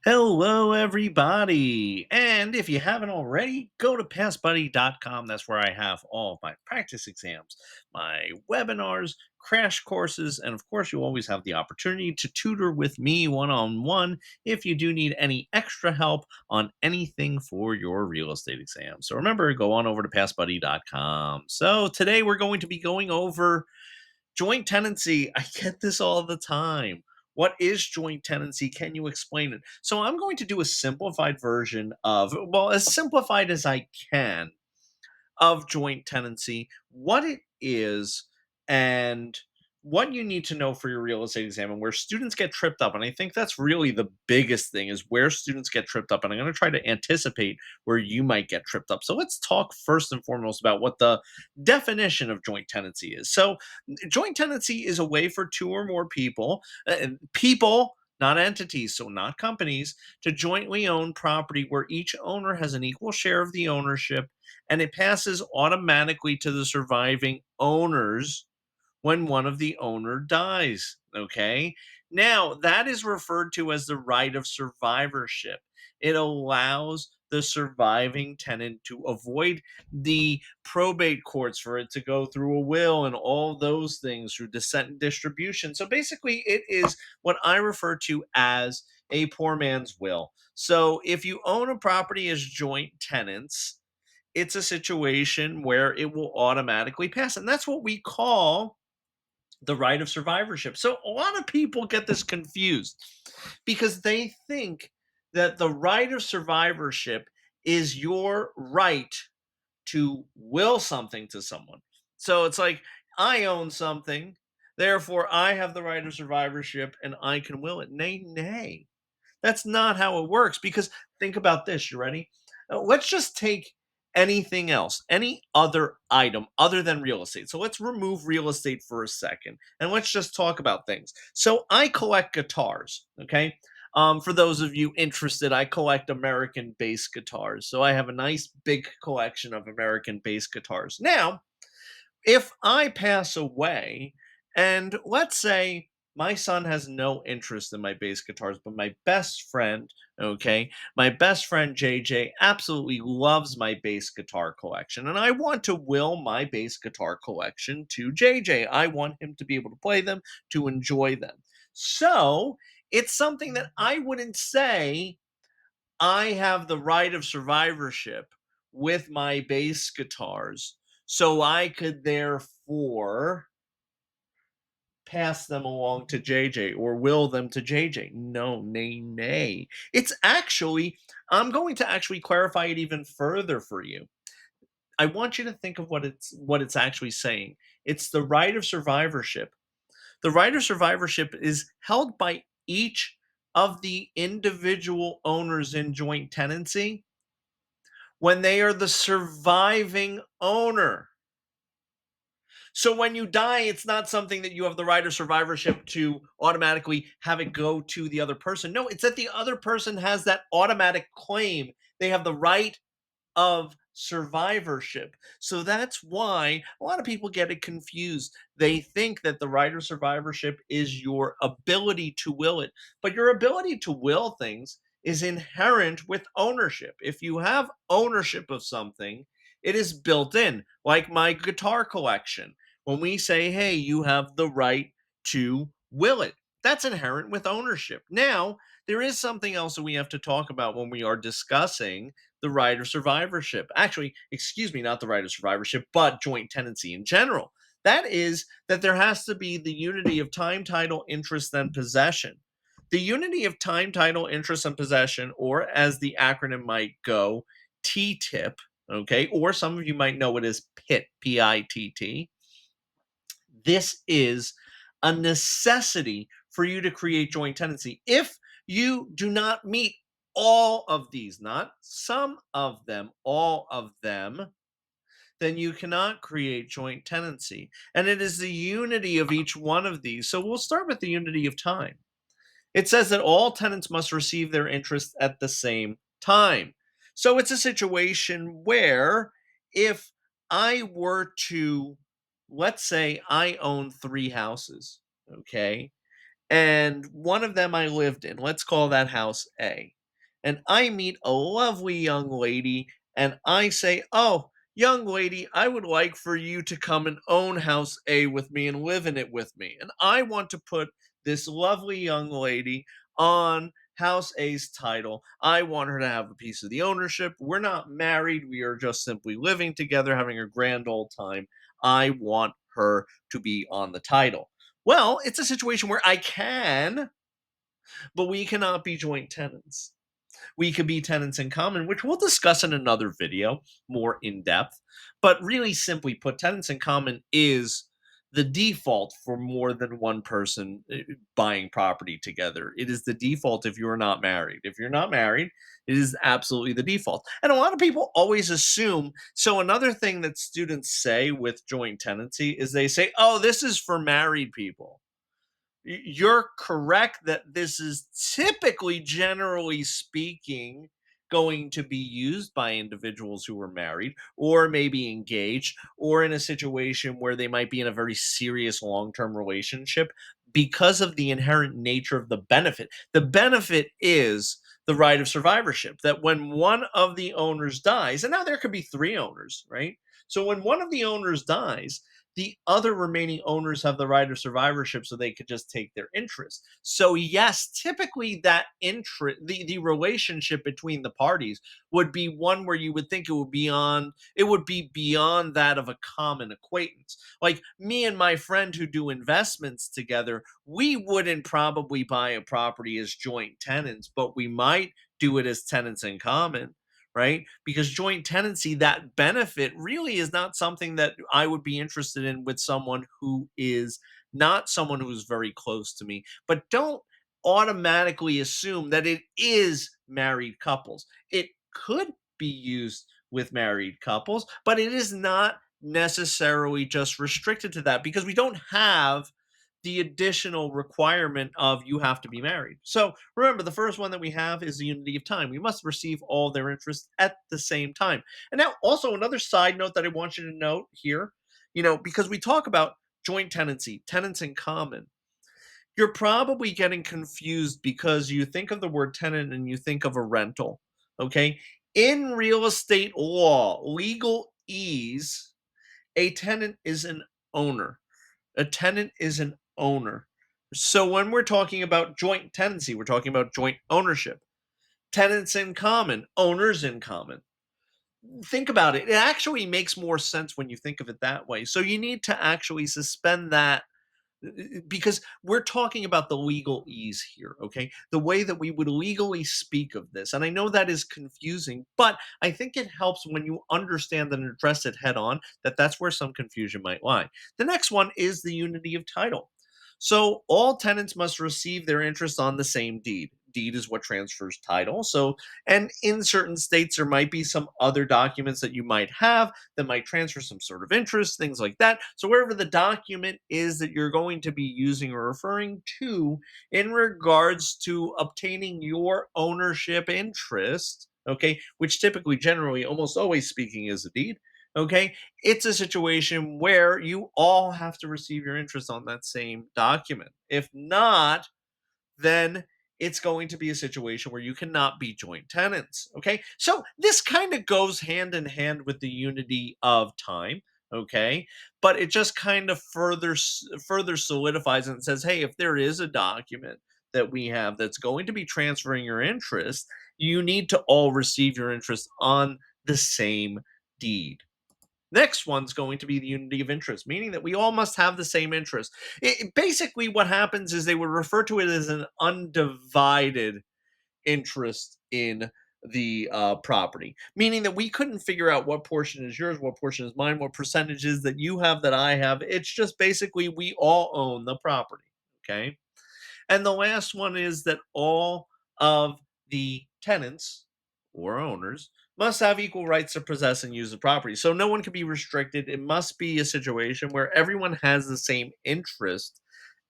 Hello, everybody. And if you haven't already, go to passbuddy.com. That's where I have all of my practice exams, my webinars, crash courses, and of course, you always have the opportunity to tutor with me one on one if you do need any extra help on anything for your real estate exam. So remember, go on over to passbuddy.com. So today we're going to be going over joint tenancy. I get this all the time. What is joint tenancy? Can you explain it? So I'm going to do a simplified version of, well, as simplified as I can, of joint tenancy, what it is, and what you need to know for your real estate exam, and where students get tripped up. And I think that's really the biggest thing, is where students get tripped up. And I'm going to try to anticipate where you might get tripped up. So let's talk first and foremost about what the definition of joint tenancy is. So joint tenancy is a way for two or more people, not entities, so not companies, to jointly own property where each owner has an equal share of the ownership, and it passes automatically to the surviving owners when one of the owner dies. Okay. Now, that is referred to as the right of survivorship. It allows the surviving tenant to avoid the probate courts, for it to go through a will and all those things through descent and distribution. So basically, it is what I refer to as a poor man's will. So if you own a property as joint tenants, it's a situation where it will automatically pass. And that's what we call the right of survivorship. So a lot of people get this confused because they think that the right of survivorship is your right to will something to someone. So it's like, I own something, therefore I have the right of survivorship and I can will it. Nay, nay. That's not how it works, because think about this. You ready? Let's just take anything else, any other item other than real estate. So let's remove real estate for a second and let's just talk about things. So I collect guitars, okay? For those of you interested, I collect American bass guitars. So I have a nice big collection of American bass guitars. Now, if I pass away, and let's say my son has no interest in my bass guitars, but my best friend, okay, my best friend JJ absolutely loves my bass guitar collection, and I want to will my bass guitar collection to JJ. I want him to be able to play them, to enjoy them. So it's something that I wouldn't say I have the right of survivorship with my bass guitars, so I could therefore pass them along to JJ or will them to JJ. No, nay, nay. It's actually, I'm going to actually clarify it even further for you. I want you to think of what it's actually saying. It's the right of survivorship. The right of survivorship is held by each of the individual owners in joint tenancy when they are the surviving owner. So when you die, it's not something that you have the right of survivorship to automatically have it go to the other person. No, it's that the other person has that automatic claim. They have the right of survivorship. So that's why a lot of people get it confused. They think that the right of survivorship is your ability to will it, but your ability to will things is inherent with ownership. If you have ownership of something, it is built in, like my guitar collection. When we say, hey, you have the right to will it, that's inherent with ownership. Now, there is something else that we have to talk about when we are discussing the right of survivorship. Actually, excuse me, not the right of survivorship, but joint tenancy in general. That is that there has to be the unity of time, title, interest, and possession. The unity of time, title, interest, and possession, or as the acronym might go, TTIP, okay, or some of you might know it as PIT, PITT. This is a necessity for you to create joint tenancy. If you do not meet all of these, not some of them, all of them, then you cannot create joint tenancy. And it is the unity of each one of these. So we'll start with the unity of time. It says that all tenants must receive their interest at the same time. So it's a situation where if I were to, let's say I own three houses, okay? and one of them I lived in. Let's call that house A. And I meet a lovely young lady, and I say, "Oh, young lady, I would like for you to come and own house A with me and live in it with me. And I want to put this lovely young lady on house A's title. I want her to have a piece of the ownership. We're not married, we are just simply living together, having a grand old time. I want her to be on the title." Well, it's a situation where I can, but we cannot be joint tenants. We could be tenants in common, which we'll discuss in another video more in depth. But really simply put, tenants in common is the default for more than one person buying property together. It is the default if you're not married. If you're not married, it is absolutely the default. And a lot of people always assume. So, another thing that students say with joint tenancy is they say, oh, this is for married people. You're correct that this is typically, generally speaking, going to be used by individuals who are married or maybe engaged or in a situation where they might be in a very serious long term relationship because of the inherent nature of the benefit. The benefit is the right of survivorship, that when one of the owners dies, and now there could be three owners, right? So when one of the owners dies, the other remaining owners have the right of survivorship so they could just take their interest. So yes, typically that interest, the relationship between the parties would be one where you would think it would be beyond that of a common acquaintance. Like me and my friend who do investments together, we wouldn't probably buy a property as joint tenants, but we might do it as tenants in common, right? Because joint tenancy, that benefit really is not something that I would be interested in with someone who is not someone who's very close to me. But don't automatically assume that it is married couples. It could be used with married couples, but it is not necessarily just restricted to that because we don't have the additional requirement of you have to be married. So remember, the first one that we have is the unity of time. We must receive all their interests at the same time. And now, also, another side note that I want you to note here, because we talk about joint tenancy, tenants in common, you're probably getting confused because you think of the word tenant and you think of a rental. Okay. In real estate law, legal ease, a tenant is an owner. A tenant is an owner. So when we're talking about joint tenancy, we're talking about joint ownership. Tenants in common, owners in common. Think about it. It actually makes more sense when you think of it that way. So you need to actually suspend that because we're talking about the legal ease here, okay? The way that we would legally speak of this. And I know that is confusing, but I think it helps when you understand and address it head on that that's where some confusion might lie. The next one is the unity of title. So all tenants must receive their interest on the same deed. Deed is what transfers title. So, and in certain states, there might be some other documents that you might have that might transfer some sort of interest, things like that. So, wherever the document is that you're going to be using or referring to in regards to obtaining your ownership interest, okay, which typically, generally, almost always speaking, is a deed, okay, it's a situation where you all have to receive your interest on that same document. If not, then it's going to be a situation where you cannot be joint tenants. Okay. So this kind of goes hand in hand with the unity of time. Okay. But it just kind of further solidifies and says, hey, if there is a document that we have that's going to be transferring your interest, you need to all receive your interest on the same deed. Next one's going to be the unity of interest, meaning that we all must have the same interest. Basically, what happens is they would refer to it as an undivided interest in the property, meaning that we couldn't figure out what portion is yours, what portion is mine, what percentages that you have that I have. It's just basically we all own the property. Okay. And the last one is that all of the tenants or owners must have equal rights to possess and use the property. So no one can be restricted. It must be a situation where everyone has the same interest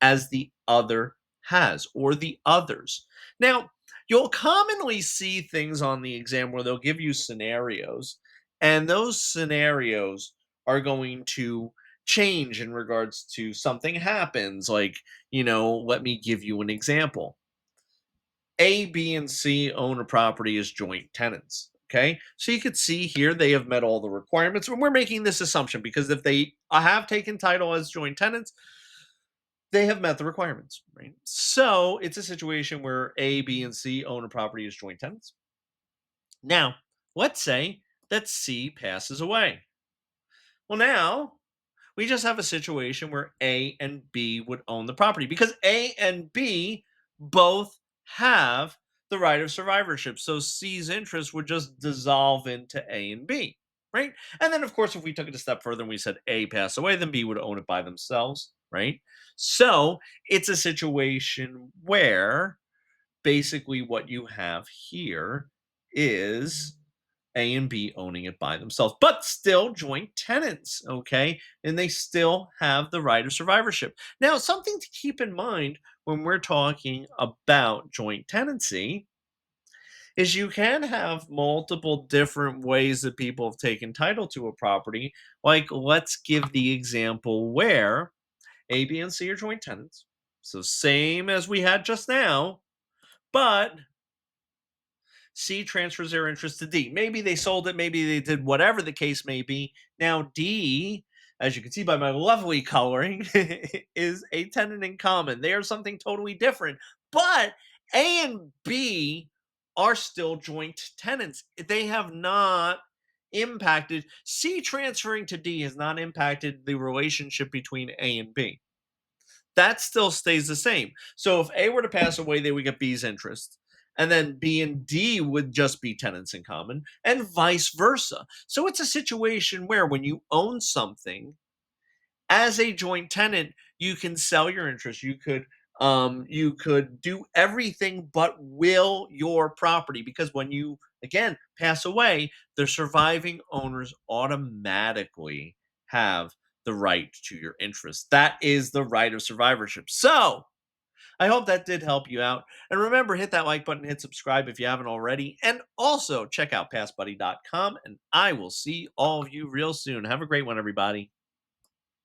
as the other has or the others. Now, you'll commonly see things on the exam where they'll give you scenarios, and those scenarios are going to change in regards to something happens. Like, let me give you an example. A, B, and C own a property as joint tenants. Okay. So you could see here they have met all the requirements. And we're making this assumption because if they have taken title as joint tenants, they have met the requirements, right? So it's a situation where A, B, and C own a property as joint tenants. Now, let's say that C passes away. Well, now we just have a situation where A and B would own the property because A and B both have the right of survivorship. So C's interest would just dissolve into A and B, right? And then, of course, if we took it a step further and we said A passed away, then B would own it by themselves, right? So it's a situation where basically what you have here is A and B owning it by themselves, but still joint tenants, okay? And they still have the right of survivorship. Now, something to keep in mind when we're talking about joint tenancy is you can have multiple different ways that people have taken title to a property. Like, let's give the example where A, B, and C are joint tenants. So, same as we had just now, but C transfers their interest to D. Maybe they sold it, maybe they did whatever the case may be. Now, D, as you can see by my lovely coloring, is a tenant in common. They are something totally different. But A and B are still joint tenants. They have not impacted, C transferring to D has not impacted the relationship between A and B. That still stays the same. So if A were to pass away, they would get B's interest. And then B and D would just be tenants in common, and vice versa. So it's a situation where when you own something as a joint tenant, you can sell your interest. You could do everything but will your property because when you again pass away, the surviving owners automatically have the right to your interest. That is the right of survivorship. So I hope that did help you out. And remember, hit that like button, hit subscribe if you haven't already. And also check out passbuddy.com. And I will see all of you real soon. Have a great one, everybody.